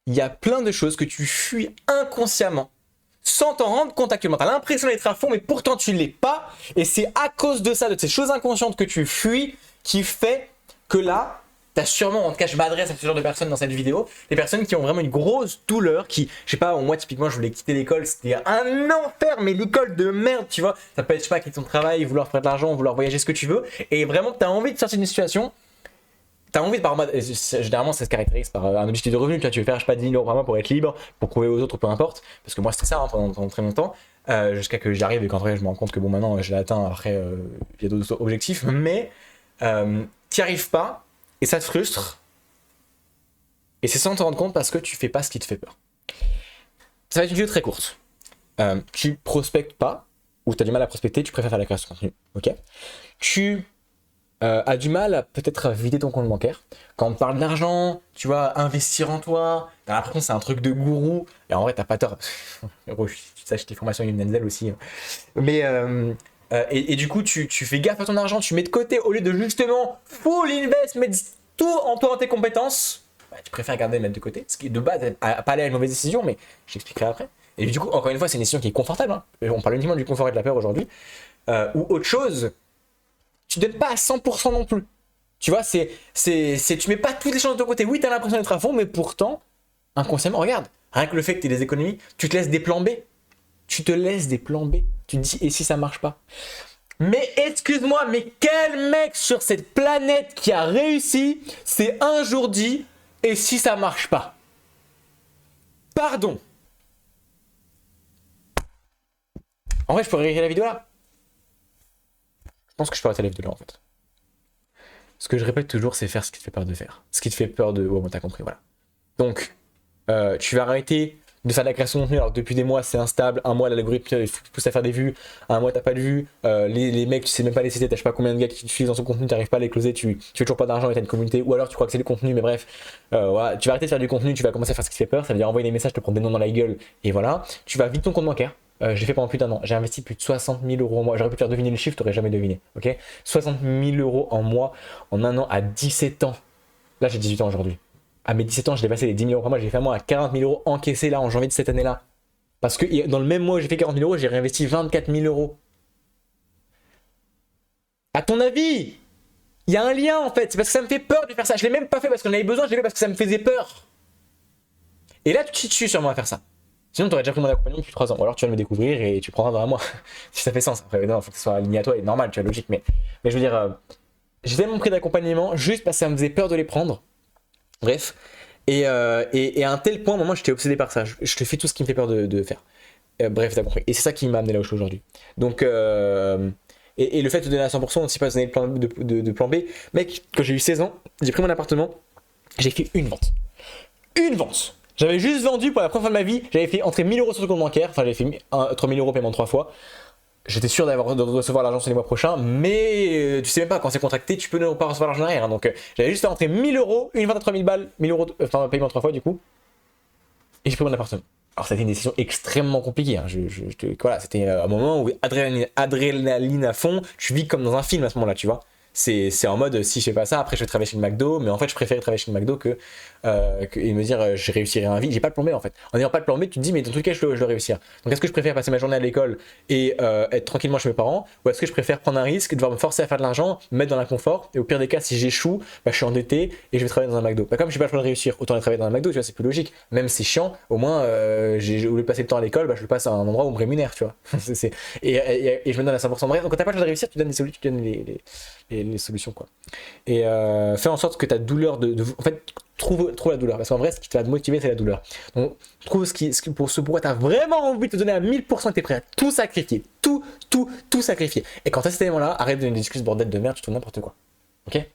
il y a plein de choses que tu fuis inconsciemment, sans t'en rendre compte actuellement. Tu as l'impression d'être à fond, mais pourtant tu ne l'es pas. Et c'est à cause de ça, de ces choses inconscientes que tu fuis, qui fait que là, tu as sûrement, en tout cas je m'adresse à ce genre de personnes dans cette vidéo, des personnes qui ont vraiment une grosse douleur, qui, je sais pas, moi typiquement je voulais quitter l'école, c'était un enfer, mais l'école de merde, tu vois. Ça peut être, je sais pas, quitter ton travail, vouloir faire de l'argent, vouloir voyager, ce que tu veux, et vraiment tu as envie de sortir d'une situation. T'as envie de par mode, généralement ça se caractérise par un objectif de revenu, tu vois, tu veux faire je sais pas 10 000 € par mois pour être libre, pour prouver aux autres, peu importe, parce que moi c'était ça hein, pendant très longtemps, jusqu'à que j'y arrive et qu'en vrai je me rends compte que bon maintenant je l'ai atteint, après il y a d'autres objectifs, mais t'y arrives pas et ça te frustre, et c'est sans te rendre compte parce que tu fais pas ce qui te fait peur. Ça va être une vidéo très courte, tu prospectes pas, ou t'as du mal à prospecter, tu préfères faire la création de contenu, ok. Tu a du mal à peut-être vider ton compte bancaire. Quand on te parle d'argent, tu vois, investir en toi, t'as l'impression que c'est un truc de gourou, et en vrai t'as pas tort. Tu saches tes formations Denzel aussi. Hein. Mais et du coup tu fais gaffe à ton argent, tu mets de côté au lieu de justement full invest, mettre tout en toi, en tes compétences, bah, tu préfères garder et mettre de côté. Ce qui de base pas aller à une mauvaise décision, mais j'expliquerai après. Et du coup, encore une fois, c'est une décision qui est confortable. Hein. On parle uniquement du confort et de la peur aujourd'hui. Ou autre chose. Tu donnes pas à 100% non plus. Tu vois, tu mets pas toutes les chances de ton côté. Oui, t'as l'impression d'être à fond, mais pourtant, inconsciemment, regarde, rien que le fait que t'aies des économies, tu te laisses des plans B. Tu te laisses des plans B. Tu te dis, et si ça marche pas? Mais excuse-moi, mais quel mec sur cette planète qui a réussi s'est un jour dit, et si ça marche pas? Pardon. En vrai, je pourrais arrêter la vidéo là. Je pense que je peux arrêter la vidéo là en fait. Ce que je répète toujours, c'est faire ce qui te fait peur de faire. Ce qui te fait peur de... Oh, bon, t'as compris, voilà. Donc, tu vas arrêter de faire de la création de contenu. Alors, depuis des mois, c'est instable. Un mois, l'algorithme pousse à faire des vues. Un mois, t'as pas de vues. Les mecs, tu sais même pas les citer. T'as je sais pas combien de gars qui te suivent dans son contenu. T'arrives pas à les closer. Tu fais toujours pas d'argent et t'as une communauté. Ou alors, tu crois que c'est du contenu. Mais bref, voilà. Tu vas arrêter de faire du contenu. Tu vas commencer à faire ce qui te fait peur. Ça veut dire envoyer des messages, te prendre des noms dans la gueule. Et voilà. Tu vas vite ton compte bancaire. J'ai fait pendant plus d'un an. J'ai investi plus de 60 000 € en mois. J'aurais pu te faire deviner le chiffre, t'aurais jamais deviné. Ok, 60 000 € en mois en un an à 17 ans. Là, j'ai 18 ans aujourd'hui. À mes 17 ans, j'ai dépassé les 10 000 € par mois. J'ai fait un mois à 40 000 € encaissés là en janvier de cette année-là. Parce que dans le même mois où j'ai fait 40 000 €, j'ai réinvesti 24 000 €. À ton avis, il y a un lien en fait. C'est parce que ça me fait peur de faire ça. Je l'ai même pas fait parce qu'on avait besoin, je l'ai fait parce que ça me faisait peur. Et là, tu te tues sûrement à faire ça. Sinon, tu aurais déjà pris mon accompagnement depuis 3 ans. Ou alors, tu vas me découvrir et tu prendras dans un mois. Si ça fait sens. Après, non, il faut que ce soit aligné à toi et normal, tu vois, logique. Mais je veux dire, j'ai tellement pris d'accompagnement juste parce que ça me faisait peur de les prendre. Bref. Et à un tel point, moi, j'étais obsédé par ça. Je te fais tout ce qui me fait peur de faire. Bref, t'as compris. Et c'est ça qui m'a amené là où je suis aujourd'hui. Donc, et le fait de donner à 100%, on ne sait pas donner le plan de plan B. Mec, quand j'ai eu 16 ans, j'ai pris mon appartement, j'ai fait une vente. Une vente! J'avais juste vendu pour la première fois de ma vie, j'avais fait entrer 1000 € sur le compte bancaire, enfin j'avais fait 3000 € paiement 3 fois. J'étais sûr de recevoir l'argent sur les mois prochains, mais tu sais même pas, quand c'est contracté, tu peux ne pas recevoir l'argent derrière. Hein, donc j'avais juste fait entrer 1000 €, une vente à 3000 balles, 1000 €, enfin paiement 3 fois du coup, et j'ai pris mon appartement. Alors c'était une décision extrêmement compliquée, hein. Voilà, c'était un moment où adrénaline à fond, tu vis comme dans un film à ce moment-là, tu vois. C'est en mode, si je fais pas ça, après je vais travailler chez le McDo, mais en fait je préfère travailler chez le McDo et me dire je réussirai un vie. J'ai pas de plan B en fait. En n'ayant pas de plan B, tu te dis mais dans tout cas je dois réussir. Donc est-ce que je préfère passer ma journée à l'école et être tranquillement chez mes parents, ou est-ce que je préfère prendre un risque, devoir me forcer à faire de l'argent, me mettre dans l'inconfort, et au pire des cas si j'échoue, bah, je suis endetté et je vais travailler dans un McDo. Bah, comme j'ai pas le choix de réussir, autant aller travailler dans un McDo, tu vois, c'est plus logique. Même si c'est chiant, au moins au lieu de passer le temps à l'école, bah, je le passe à un endroit où on me rémunère, tu vois. Et je me donne à 100%. Bref, donc quand t'as pas le choix de réussir, tu donnes les solutions quoi. Et fais en sorte que ta douleur en fait trouve la douleur, parce qu'en vrai ce qui va te motiver c'est la douleur. Donc trouve pour ce pourquoi tu as vraiment envie de te donner à 1000% et tu es prêt à tout sacrifier, tout sacrifier. Et quand tu as cet élément là, arrête de donner des excuses bordel de merde, tu trouves n'importe quoi. Ok.